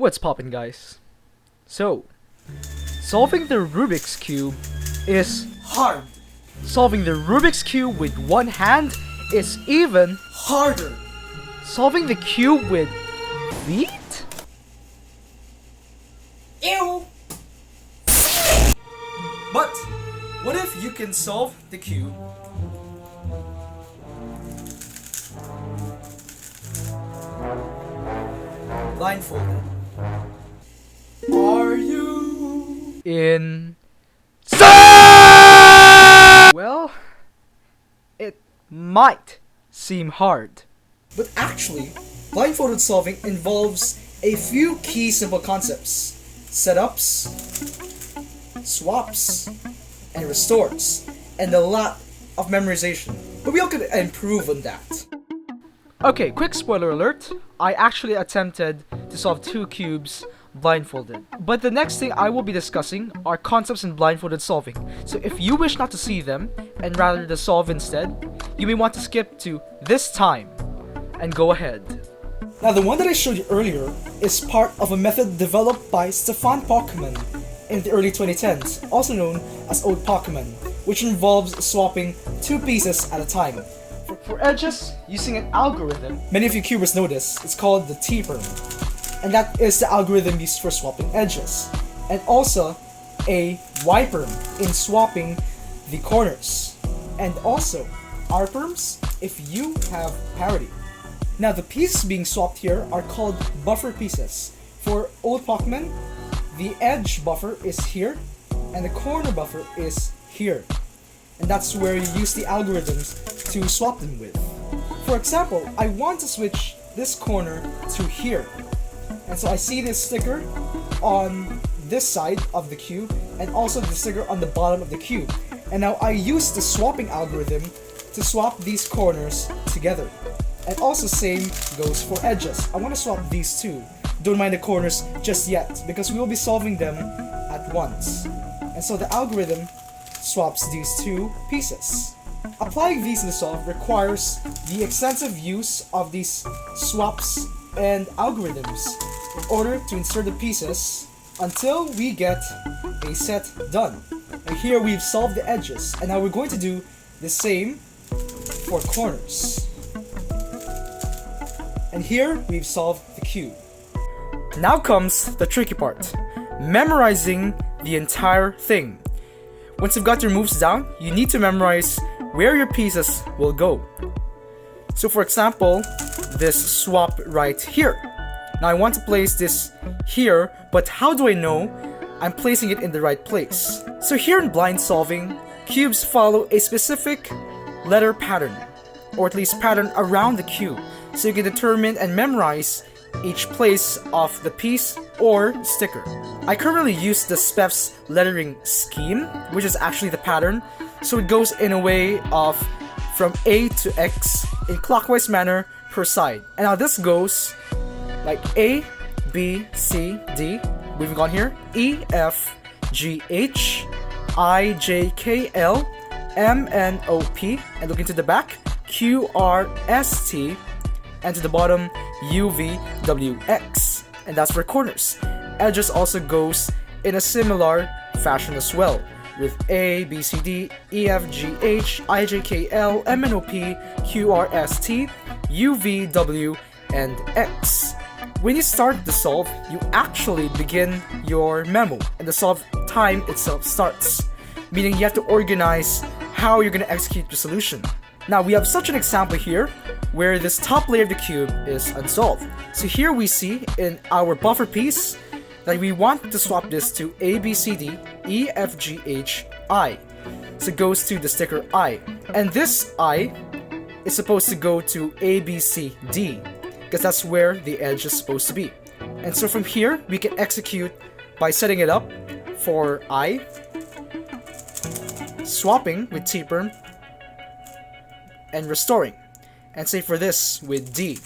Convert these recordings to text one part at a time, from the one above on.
what's poppin', guys? So, solving the Rubik's Cube is hard. solving the Rubik's Cube with one hand is even Harder. solving the cube with feet? Ew. But what if you can solve the cube blindfolded? Are you In well, it might seem hard. But actually, blindfolded solving involves a few key simple concepts: setups, swaps, and restores, and a lot of memorization. But we all could improve on that. Okay, quick spoiler alert. I actually attempted to solve 2 cubes blindfolded. But the next thing I will be discussing are concepts in blindfolded solving. So if you wish not to see them, and rather to solve instead, you may want to skip to this time, and go ahead. Now, the one that I showed you earlier is part of a method developed by Old Pochmann in the early 2010s, also known as Old Pochmann, which involves swapping 2 pieces at a time. For edges, using an algorithm, Many of you cubers know this. It's called the T-Perm, and that is the algorithm used for swapping edges, and also a Y-Perm in swapping the corners, and also R-Perms if you have parity. Now, the pieces being swapped here are called buffer pieces. For Old Pochmann, the edge buffer is here, and the corner buffer is here. And that's where you use the algorithms to swap them with. For example, I want to switch this corner to here. And so I see this sticker on this side of the cube, and also the sticker on the bottom of the cube. And now I use the swapping algorithm to swap these corners together. And also same goes for edges. I want to swap these two. Don't mind the corners just yet, because we will be solving them at once. And so the algorithm swaps these 2 pieces. Applying these in the solve requires the extensive use of these swaps and algorithms in order to insert the pieces until we get a set done. And here we've solved the edges, and now we're going to do the same for corners. And here we've solved the cube. Now comes the tricky part: memorizing the entire thing. Once you've got your moves down, you need to memorize where your pieces will go. So for example, this swap right here. Now I want to place this here, but how do I know I'm placing it in the right place? So here in blind solving, cubes follow a specific letter pattern, or at least pattern around the cube, so you can determine and memorize each place of the piece or sticker. I currently use the SPEF's lettering scheme, which is actually the pattern, so it goes in a way of from A to X in clockwise manner per side. And now this goes like A, B, C, D, we've gone here, E, F, G, H, I, J, K, L, M, N, O, P, and looking to the back, Q, R, S, T, and to the bottom, U, V, W, X. And that's for corners. Edges also goes in a similar fashion as well, with A, B, C, D, E, F, G, H, I, J, K, L, M, N, O, P, Q, R, S, T, U, V, W, and X. When you start the solve, you actually begin your memo, and the solve time itself starts, meaning you have to organize how you're going to execute the solution. Now we have such an example here where this top layer of the cube is unsolved. So here we see in our buffer piece that we want to swap this to A, B, C, D, E, F, G, H, I. So it goes to the sticker I. And this I is supposed to go to A, B, C, D, because that's where the edge is supposed to be. And so from here, we can execute by setting it up for I, swapping with T-Perm, and restoring, and say for this with D.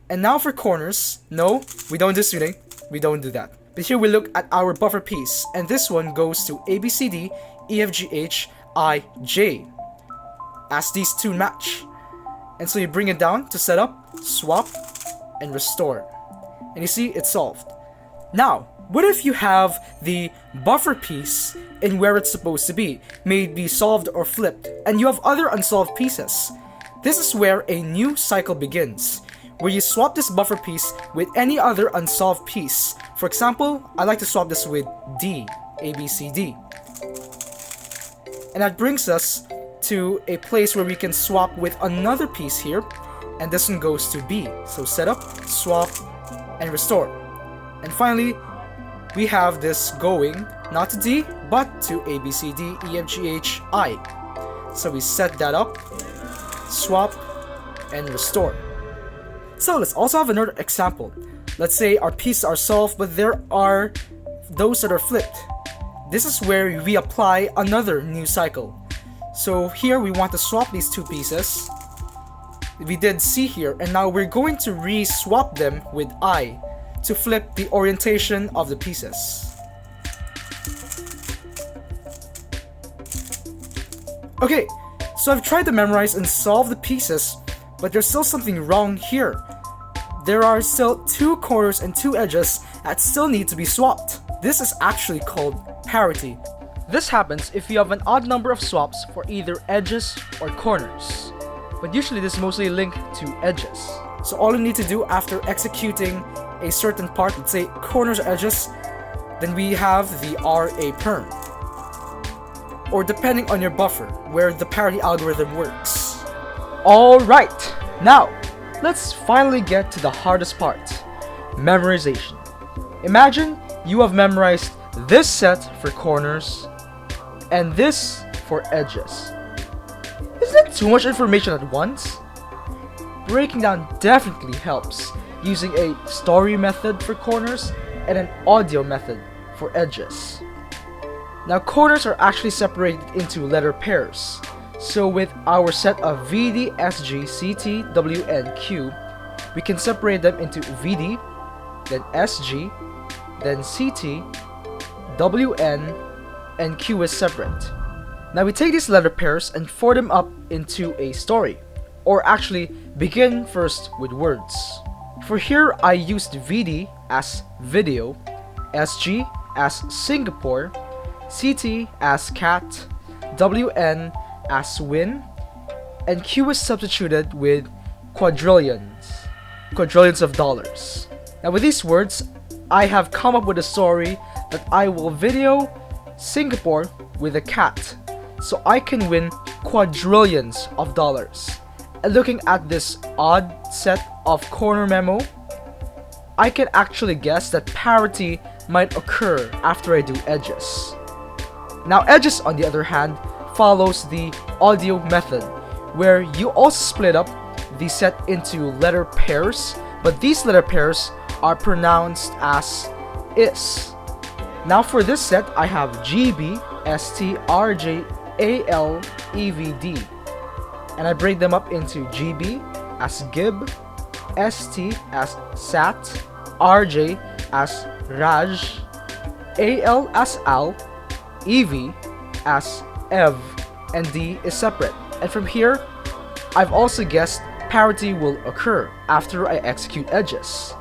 And now for corners, no, we don't do suiting, we don't do that. But here we look at our buffer piece, and this one goes to A, B, C, D, E, F, G, H, I, J, as these 2 match. And so you bring it down to set up, swap, and restore. And you see, it's solved. Now, what if you have the buffer piece in where it's supposed to be, may it be solved or flipped, and you have other unsolved pieces? This is where a new cycle begins, where you swap this buffer piece with any other unsolved piece. For example, I like to swap this with D, A, B, C, D. And that brings us to a place where we can swap with another piece here, and this one goes to B. So setup, swap, and restore. And finally, we have this going not to D, but to A, B, C, D, E, F, G, H, I. So we set that up, swap, and restore. So let's also have another example. Let's say our pieces are solved, but there are those that are flipped. This is where we apply another new cycle. So here we want to swap these two pieces. We did C here, and now we're going to re-swap them with I to flip the orientation of the pieces. Okay, so I've tried to memorize and solve the pieces, but there's still something wrong here. There are still two corners and two edges that still need to be swapped. This is actually called parity. This happens if you have an odd number of swaps for either edges or corners, but usually this is mostly linked to edges. So all you need to do after executing a certain part, let's say corners or edges, then we have the RA Perm. Or depending on your buffer, where the parity algorithm works. Alright, now let's finally get to the hardest part, memorization. Imagine you have memorized this set for corners and this for edges. Isn't it too much information at once? Breaking down definitely helps, using a story method for corners and an audio method for edges. Now corners are actually separated into letter pairs. So with our set of VD, SG, CT, W, and Q, we can separate them into VD, then SG, then CT, WN, and Q is separate. Now we take these letter pairs and form them up into a story, or actually begin first with words. For here I used VD as video, SG as Singapore, CT as cat, WN as win, and Q is substituted with quadrillions of dollars. Now with these words, I have come up with a story that I will video Singapore with a cat, so I can win quadrillions of dollars. And looking at this odd set of corner memo, I can actually guess that parity might occur after I do edges. Now edges, on the other hand, follows the audio method, where you also split up the set into letter pairs, but these letter pairs are pronounced as is. Now for this set, I have GB, ST, RJ, AL, EVD, and I break them up into GB as Gib, ST as Sat, RJ as Raj, AL as Al, EV as Ev, and D is separate. And from here, I've also guessed parity will occur after I execute edges.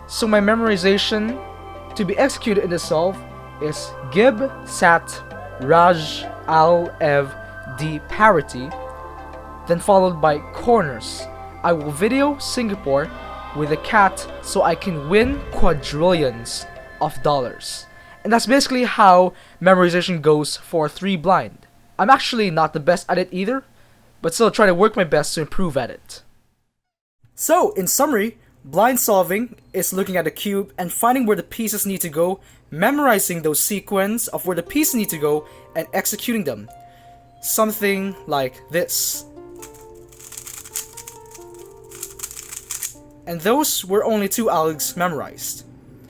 So my memorization to be executed in the solve is Gib, Sat, Raj, Al, Ev, D parity, then followed by corners. I will video Singapore with a cat so I can win quadrillions of dollars. And that's basically how memorization goes for 3 blind. I'm actually not the best at it either, but still try to work my best to improve at it. So, in summary, blind solving is looking at a cube and finding where the pieces need to go, memorizing those sequence of where the pieces need to go, and executing them. Something like this. And those were only 2 algs memorized.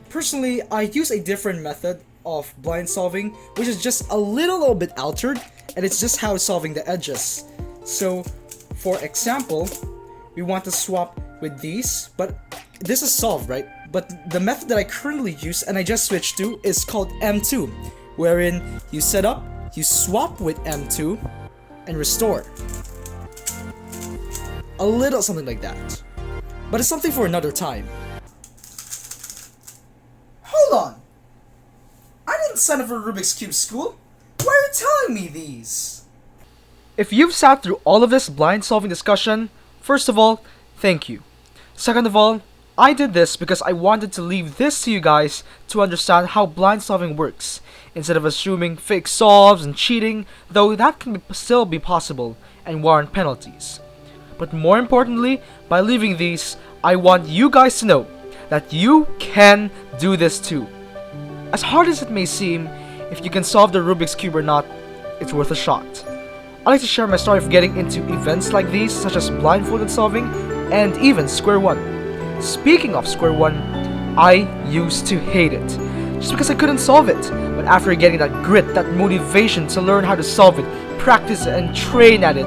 Personally, I use a different method of blind solving, which is just a little bit altered, and it's just how solving the edges. So, for example, we want to swap with these, but this is solved, right? But the method that I currently use, and I just switched to, is called M2, wherein you set up, you swap with M2, and restore. A little something like that. But it's something for another time. son of a Rubik's Cube school? Why are you telling me these? If you've sat through all of this blind solving discussion, first of all, thank you. Second of all, I did this because I wanted to leave this to you guys to understand how blind solving works, instead of assuming fake solves and cheating, though that can still be possible and warrant penalties. But more importantly, by leaving these, I want you guys to know that you can do this too. As hard as it may seem, if you can solve the Rubik's Cube or not, it's worth a shot. I like to share my story of getting into events like these, such as blindfolded solving and even Square One. Speaking of Square One, I used to hate it, just because I couldn't solve it. But after getting that grit, that motivation to learn how to solve it, practice it, and train at it,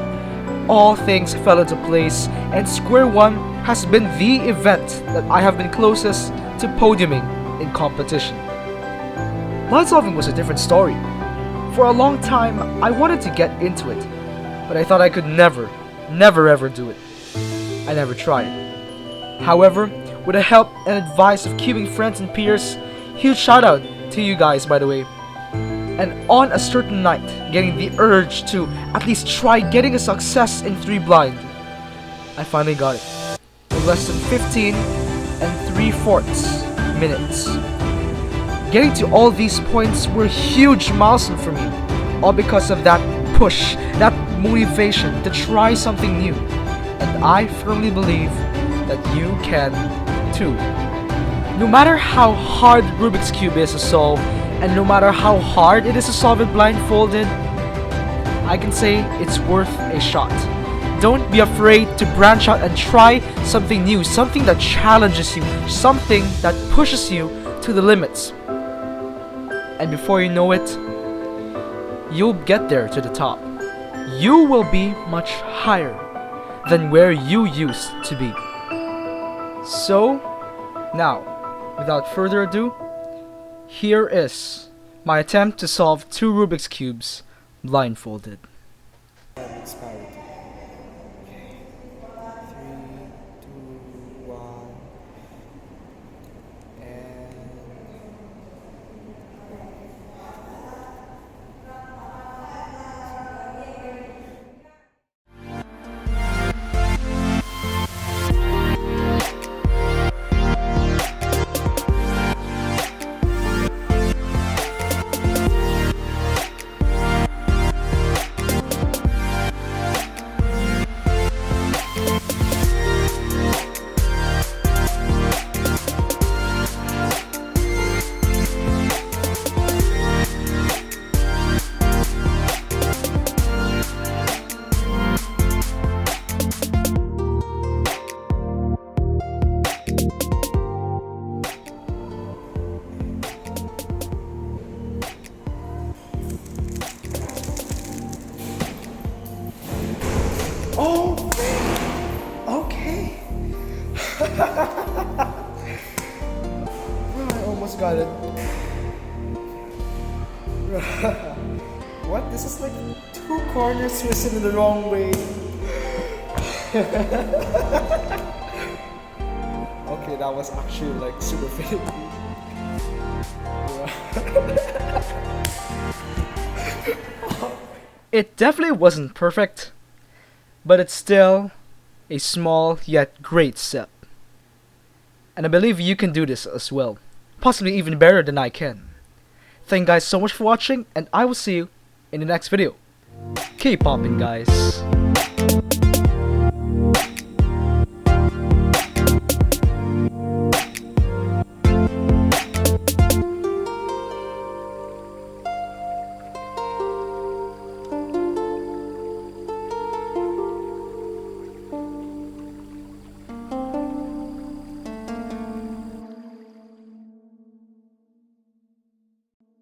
all things fell into place, and Square One has been the event that I have been closest to podiuming in competition. Blind solving was a different story. For a long time, I wanted to get into it, but I thought I could never ever do it. I never tried. However, with the help and advice of cubing friends and peers, huge shout out to you guys, by the way, and on a certain night, getting the urge to at least try getting a success in 3 blind, I finally got it. In less than 15 and 3/4 minutes. Getting to all these points were a huge milestone for me, all because of that push, that motivation to try something new, and I firmly believe that you can too. No matter how hard Rubik's Cube is to solve, and no matter how hard it is to solve it blindfolded, I can say it's worth a shot. Don't be afraid to branch out and try something new, something that challenges you, something that pushes you to the limits. And before you know it, you'll get there to the top. You will be much higher than where you used to be. So, now, without further ado, here is my attempt to solve 2 Rubik's Cubes blindfolded. It's parity. Okay. 3, 2, 1. And oh, okay. I almost got it. What? This is like 2 corners twisted in the wrong way. Okay, that was actually like super finicky. It definitely wasn't perfect, but it's still a small yet great step. And I believe you can do this as well, possibly even better than I can. Thank you guys so much for watching, and I will see you in the next video. Keep popping, guys.